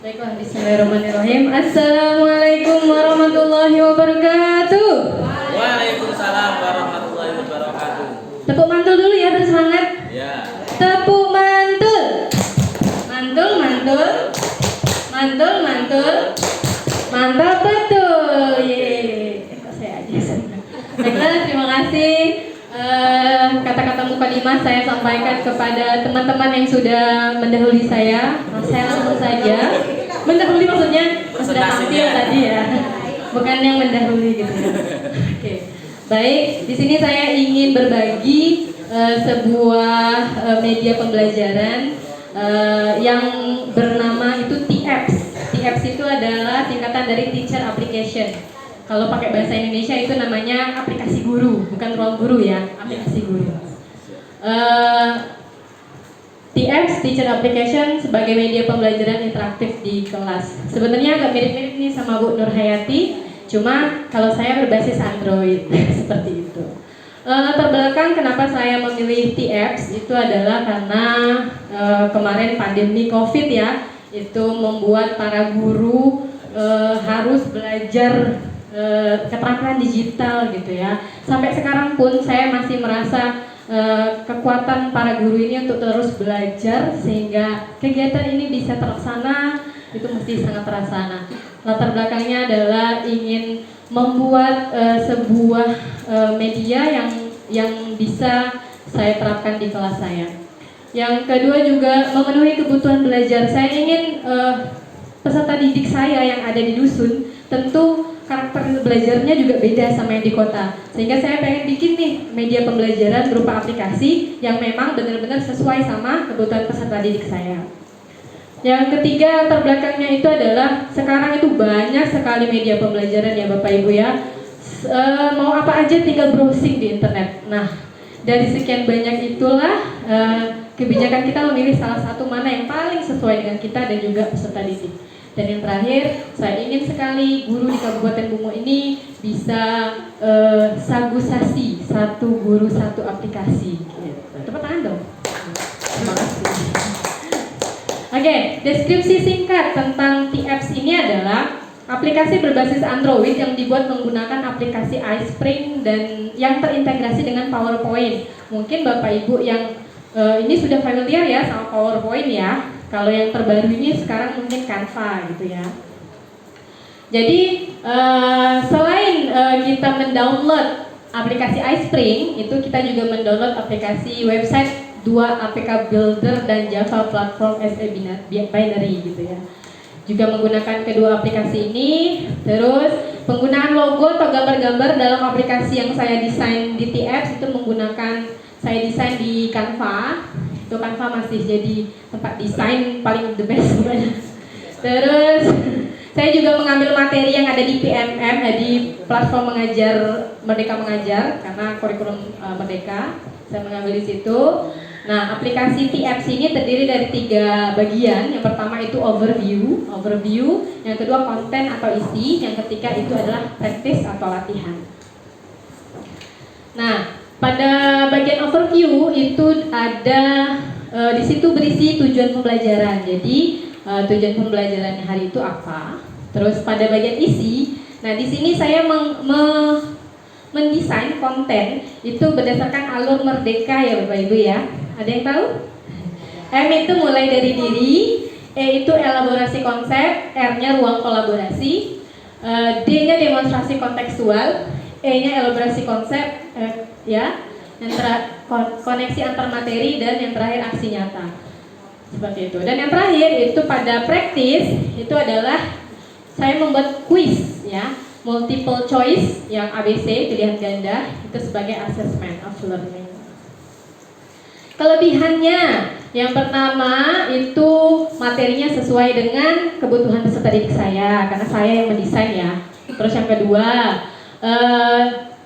Baiklah, bismillahirrahmanirrahim. Assalamualaikum warahmatullahi wabarakatuh. Waalaikumsalam warahmatullahi wabarakatuh. Tepuk mantul dulu ya, biar semangat. Ya. Tepuk mantul. Mantul, mantul. Mantul, mantul. Mantap betul. Yeay. Kok saya aja senang. Baiklah, terima kasih. Kata-kata mukadimah saya sampaikan kepada teman-teman yang sudah mendahului saya. Saya langsung saja. Mendahului maksudnya sudah tampil tadi ya, bukan yang mendahului gitu ya. Oke. Baik, di sini saya ingin berbagi sebuah media pembelajaran yang bernama itu TApps. TApps itu adalah singkatan dari Teacher Application. Kalau pakai bahasa Indonesia itu namanya aplikasi guru, bukan ruang guru ya, aplikasi guru. TApps, Teacher Application, sebagai media pembelajaran interaktif di kelas. Sebenarnya agak mirip-mirip nih sama Bu Nur Hayati, cuma kalau saya berbasis Android, seperti itu. Latar belakang kenapa saya memilih TApps itu adalah karena kemarin pandemi COVID ya, itu membuat para guru harus belajar keterampilan digital gitu ya. Sampai sekarang pun saya masih merasa kekuatan para guru ini untuk terus belajar sehingga kegiatan ini bisa terlaksana, itu mesti sangat terlaksana. Latar belakangnya adalah ingin membuat sebuah media yang bisa saya terapkan di kelas saya. Yang kedua juga memenuhi kebutuhan belajar. Saya ingin peserta didik saya yang ada di dusun tentu karakter belajarnya juga beda sama yang di kota, sehingga saya pengen bikin nih media pembelajaran berupa aplikasi yang memang benar-benar sesuai sama kebutuhan peserta didik saya. Yang ketiga, terbelakangnya itu adalah sekarang itu banyak sekali media pembelajaran ya Bapak Ibu ya. Mau apa aja tinggal browsing di internet. Nah, dari sekian banyak itulah kebijakan kita memilih salah satu mana yang paling sesuai dengan kita dan juga peserta didik. Dan yang terakhir, saya ingin sekali guru di Kabupaten Bungo ini bisa sagusasi, satu guru satu aplikasi. Gitu. Tepuk tangan dong. Terima kasih. Oke, deskripsi singkat tentang TApps ini adalah aplikasi berbasis Android yang dibuat menggunakan aplikasi iSpring dan yang terintegrasi dengan PowerPoint. Mungkin Bapak Ibu yang ini sudah familiar ya sama PowerPoint ya. Kalau yang terbaru ini sekarang mungkin Canva gitu ya. Jadi selain kita mendownload aplikasi iSpring, itu kita juga mendownload aplikasi website 2 APK Builder dan Java Platform SE Binary gitu ya. Juga menggunakan kedua aplikasi ini. Terus penggunaan logo atau gambar-gambar dalam aplikasi yang saya desain di TApps itu menggunakan saya desain di Canva. Itu Canva masih jadi tempat desain paling the best sebenarnya. Terus saya juga mengambil materi yang ada di PMM, di platform mengajar Merdeka Mengajar karena kurikulum Merdeka. Saya mengambil di situ. Nah, aplikasi TApps ini terdiri dari 3 bagian. Yang pertama itu overview. Yang kedua konten atau isi. Yang ketiga itu adalah practice atau latihan. Nah, pada bagian overview itu ada di situ berisi tujuan pembelajaran. Jadi tujuan pembelajaran hari itu apa? Terus pada bagian isi, nah di sini saya mendesain konten itu berdasarkan alur Merdeka ya Bapak Ibu ya. Ada yang tahu? M itu mulai dari diri, E itu elaborasi konsep, R-nya ruang kolaborasi, D-nya demonstrasi kontekstual, E-nya elaborasi konsep, ya, yang koneksi antar materi, dan yang terakhir aksi nyata. Seperti itu. Dan yang terakhir itu pada praktis itu adalah saya membuat quiz ya, multiple choice yang ABC pilihan ganda itu sebagai assessment of learning. Kelebihannya yang pertama itu materinya sesuai dengan kebutuhan peserta didik saya karena saya yang mendesain ya. Terus yang kedua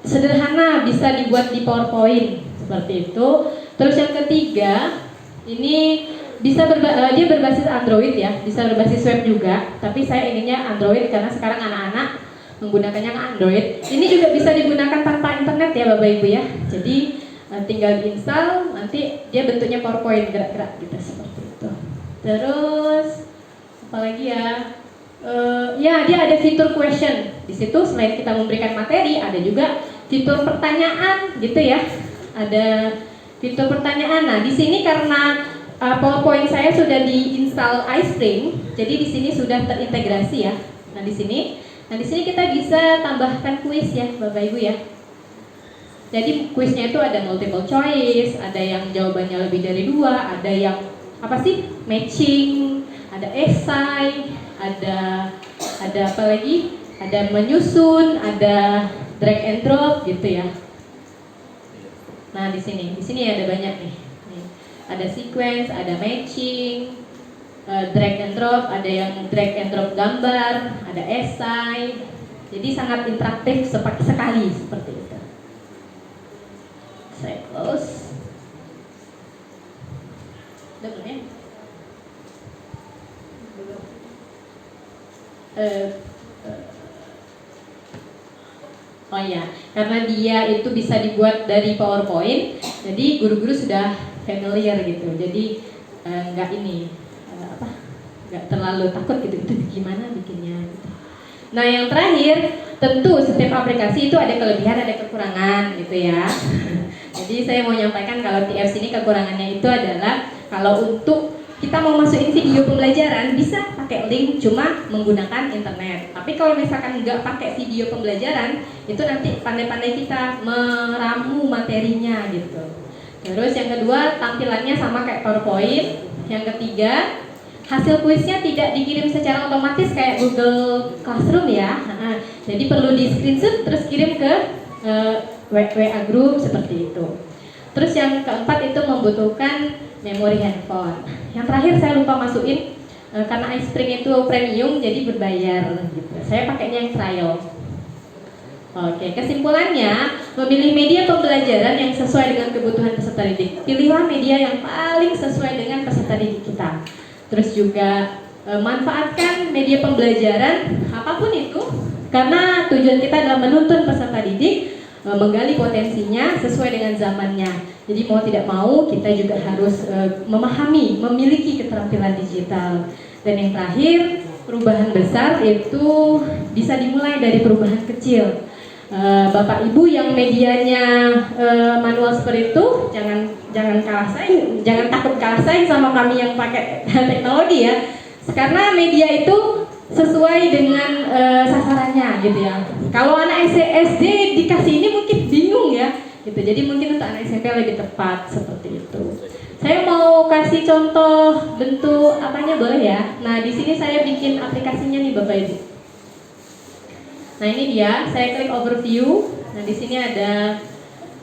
sederhana, bisa dibuat di PowerPoint seperti itu. Terus yang ketiga ini bisa dia berbasis Android ya, bisa berbasis web juga. Tapi saya inginnya Android karena sekarang anak-anak menggunakannya Android. Ini juga bisa digunakan tanpa internet ya Bapak Ibu ya. Jadi tinggal diinstal, nanti dia bentuknya PowerPoint gerak-gerak gitu seperti itu. Terus Apalagi ya? Ya, dia ada fitur question. Di situ selain kita memberikan materi, ada juga fitur pertanyaan, gitu ya. Ada fitur pertanyaan. Nah, di sini karena PowerPoint saya sudah diinstal iSpring, jadi di sini sudah terintegrasi ya. Nah, di sini kita bisa tambahkan kuis ya, Bapak Ibu ya. Jadi kuisnya itu ada multiple choice, ada yang jawabannya lebih dari 2, ada yang matching, ada esai, ada apa lagi? Ada menyusun, ada drag and drop gitu ya. Nah, di sini ada banyak nih. Ada sequence, ada matching, drag and drop, ada yang drag and drop gambar, ada esai. Jadi sangat interaktif sekali seperti itu. Saya close. Udah belum ya? Belum. Oh iya, karena dia itu bisa dibuat dari PowerPoint, jadi guru-guru sudah familiar gitu. Jadi nggak terlalu takut gitu, itu gimana bikinnya gitu. Nah, yang terakhir, tentu setiap aplikasi itu ada kelebihan, ada kekurangan gitu ya. Jadi saya mau nyampaikan kalau TFC ini kekurangannya itu adalah kalau untuk kita mau masukin video pembelajaran bisa pakai link cuma menggunakan internet. Tapi kalau misalkan nggak pakai video pembelajaran, itu nanti pandai-pandai kita meramu materinya gitu. Terus yang kedua, tampilannya sama kayak PowerPoint. Yang ketiga, hasil kuisnya tidak dikirim secara otomatis kayak Google Classroom ya. Jadi perlu di screenshot terus kirim ke WA group seperti itu. Terus yang keempat itu membutuhkan memori handphone. Yang terakhir saya lupa masukin karena iSpring itu premium jadi berbayar gitu. Saya pakainya yang trial. Oke, kesimpulannya memilih media pembelajaran yang sesuai dengan kebutuhan peserta didik. Pilihlah media yang paling sesuai dengan peserta didik kita. Terus juga manfaatkan media pembelajaran apapun itu karena tujuan kita adalah menuntun peserta didik menggali potensinya sesuai dengan zamannya. Jadi mau tidak mau kita juga harus memiliki keterampilan digital. Dan yang terakhir, perubahan besar itu bisa dimulai dari perubahan kecil. Bapak Ibu yang medianya manual seperti itu, jangan takut kalah saing sama kami yang pakai teknologi ya. Karena media itu sesuai dengan sasarannya gitu ya. Kalau anak SD dikasih ini mungkin bingung ya gitu. Jadi mungkin untuk anak SMP lebih tepat seperti itu. Saya mau kasih contoh bentuk apanya boleh ya. Nah, di sini saya bikin aplikasinya nih Bapak Ibu. Nah, ini dia, saya klik overview. Nah, di sini ada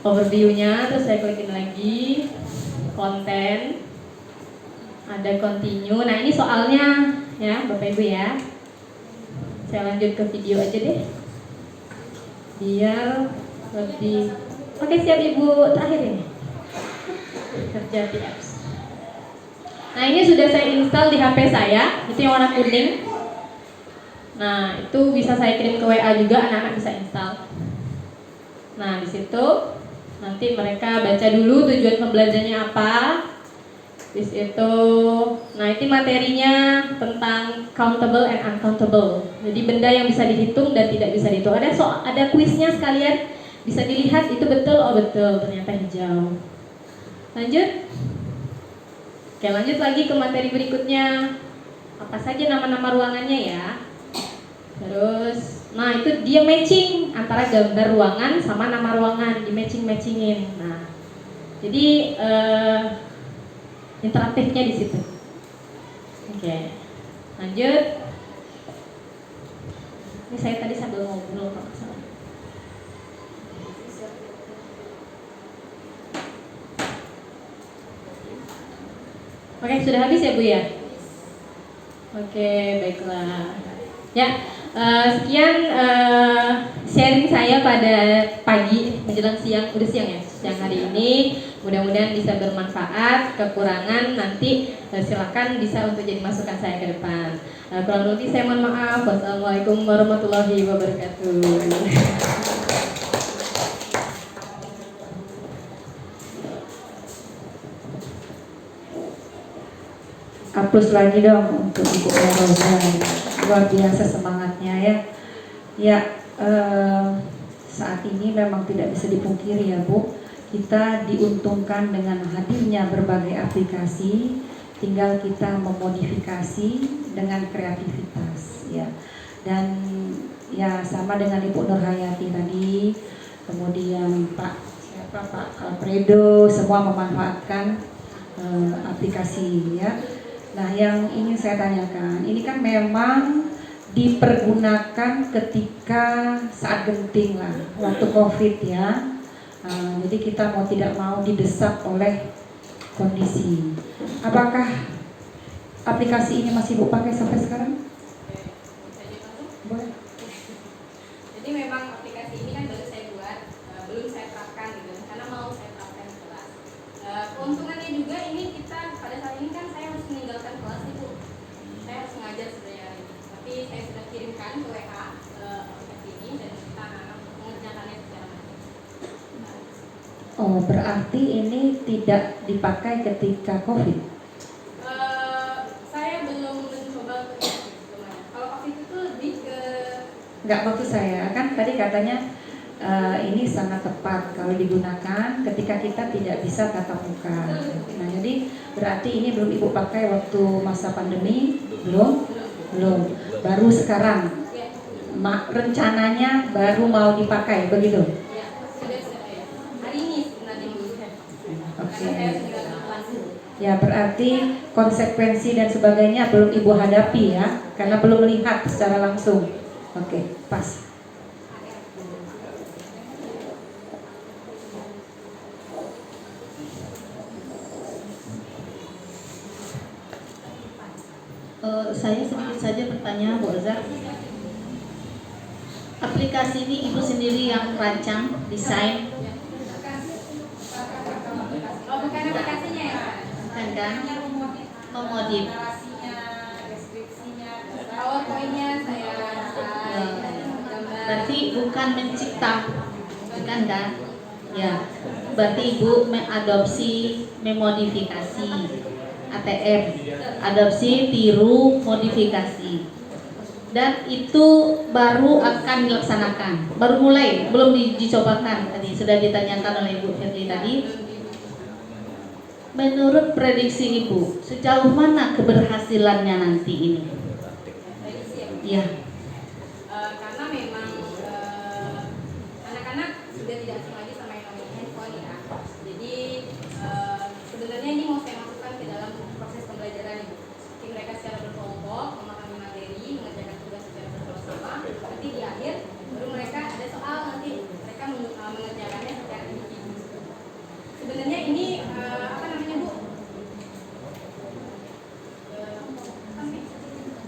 overview-nya, terus saya klikin lagi konten. Ada continue. Nah, ini soalnya ya Bapak Ibu ya. Saya lanjut ke video aja deh. Biar lebih. Oke, siap Ibu. Terakhir ini. Kerja di apps. Nah, ini sudah saya install di HP saya. Itu yang warna kuning. Nah, itu bisa saya kirim ke WA juga, anak-anak bisa install. Nah, di situ nanti mereka baca dulu tujuan pembelajarannya apa. Di situ, nah ini materinya tentang countable and uncountable. Jadi benda yang bisa dihitung dan tidak bisa dihitung. Ada kuisnya sekalian, bisa dilihat itu betul, oh betul, ternyata hijau. Lanjut. Oke, lanjut lagi ke materi berikutnya. Apa saja nama-nama ruangannya ya. Terus, nah itu dia matching antara gambar ruangan sama nama ruangan, di matching-matchingin. Nah, jadi interaktifnya di situ. Oke, lanjut. Ini saya tadi sambil ngobrol kalau nggak salah. Oke, sudah habis ya Bu ya? Oke, baiklah. Ya, sekian sharing saya pada pagi menjelang siang, udah siang ya, siang hari ini. Mudah-mudahan bisa bermanfaat. Kekurangan nanti silakan bisa untuk jadi masukan saya ke depan. Kurang lebih saya mohon maaf. Wassalamualaikum warahmatullahi wabarakatuh. Hapus lagi dong untuk Ibu Rosa, luar biasa semangatnya ya. Ya, saat ini memang tidak bisa dipungkiri ya Bu, kita diuntungkan dengan hadirnya berbagai aplikasi, tinggal kita memodifikasi dengan kreativitas ya. Dan ya sama dengan Ibu Nurhayati tadi, kemudian Pak Alfredo, semua memanfaatkan aplikasi ya. Nah, yang ingin saya tanyakan, ini kan memang dipergunakan ketika saat genting lah, waktu COVID ya. Jadi kita mau tidak mau didesak oleh kondisi. Apakah aplikasi ini masih Bu pakai sampai sekarang? Boleh. Jadi memang aplikasi ini kan baru saya buat, belum saya terapkan gitu, karena mau saya terapkan di kelas. Keuntungannya juga ini kita pada saat ini kan saya harus meninggalkan kelas itu, saya harus ngajar sebenarnya, tapi saya sudah kirimkan ke WA aplikasi ini dan kita akan mengerjakannya secara mandiri. Oh, berarti ini tidak dipakai ketika COVID? Saya belum mencoba ke gimana. Kalau COVID itu lebih ke Enggak, maksud saya kan tadi katanya ini sangat tepat kalau digunakan ketika kita tidak bisa tatap muka. Nah, jadi berarti ini belum Ibu pakai waktu masa pandemi? Belum? Belum. Baru sekarang. Rencananya baru mau dipakai, begitu? ya sudah ya. Hari ini sebenarnya Bu. Oke. Karena saya sudah kelas. Ya, berarti konsekuensi dan sebagainya belum Ibu hadapi ya, karena belum melihat secara langsung. Oke, pas. Saya sedikit saja bertanya, Bu Oza. Aplikasi ini Ibu sendiri yang rancang, desain, Oh, bukan aplikasinya ya? kan? Memodif. PowerPoint-nya saya desain, gambar. Berarti bukan mencipta, bukan kan? Ya. Berarti Ibu mengadopsi, memodifikasi ATM, adopsi, tiru, modifikasi. Dan itu baru akan dilaksanakan, baru mulai, belum dicobakan tadi sudah ditanyakan oleh Ibu Firly tadi. Menurut prediksi Ibu, sejauh mana keberhasilannya nanti ini? Iya. Karena memang anak-anak sudah tidak asing lagi sama yang namanya handphone ya. Jadi sebenarnya ini mau saya masukkan ke dalam proses pembelajaran ini. Jadi mereka secara berkelompok memahami materi, mengerjakan tugas secara bersama-sama. Nanti di akhir baru mereka ada soal, nanti mereka mengerjakannya secara individu. Sebenarnya ini apa namanya Bu?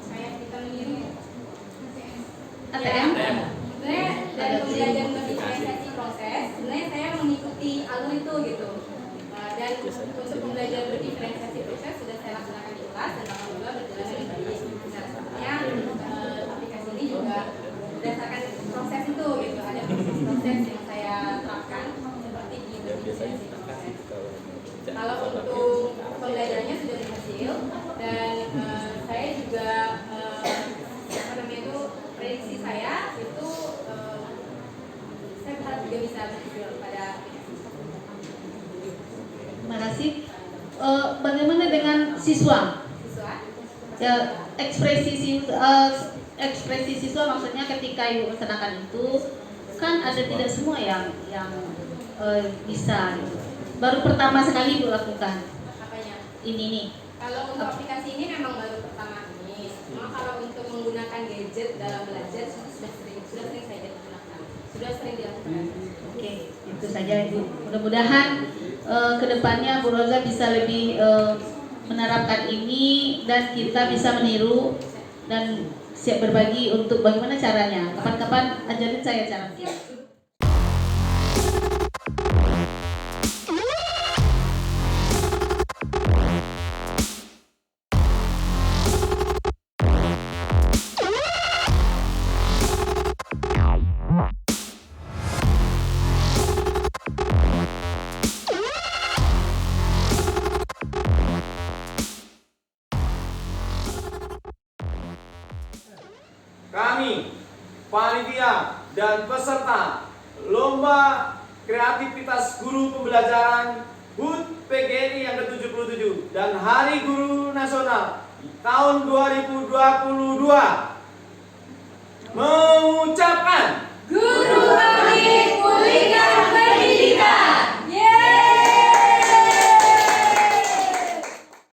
Kayak kita meniru ya. ATM? Sebenarnya dari pembelajaran diferensiasi proses, sebenarnya saya mengikuti alur itu gitu. Dan untuk pembelajaran berdiferensiasi proses sudah saya laksanakan di kelas dan alhamdulillah berjalan dengan baik. Nah, sebenarnya aplikasi ini juga berdasarkan proses itu gitu. Ada proses-proses yang saya terapkan seperti di berdiferensiasi proses. Kalau untuk pembelajarannya sudah berhasil dan saya juga apa namanya itu prediksi saya itu saya berharap juga bisa berhasil pada aplikasi. Terima kasih. Bagaimana dengan siswa? Siswa? Ya, ekspresi siswa maksudnya ketika Ibu melaksanakan itu kan ada tidak semua yang bisa gitu. Baru pertama sekali Ibu lakukan Apanya? ini nih. Kalau untuk aplikasi ini memang baru pertama ini. Cuma kalau untuk menggunakan gadget dalam belajar sudah sering saya gunakan. Sudah sering dilakukan. Oke, itu saja Ibu. Mudah-mudahan kedepannya Bu Roza bisa lebih menerapkan ini dan kita bisa meniru dan siap berbagi untuk bagaimana caranya. Kapan-kapan ajarin saya caranya. kami, panitia dan peserta Lomba Kreativitas Guru Pembelajaran HUT PGRI yang ke-77 dan Hari Guru Nasional tahun 2022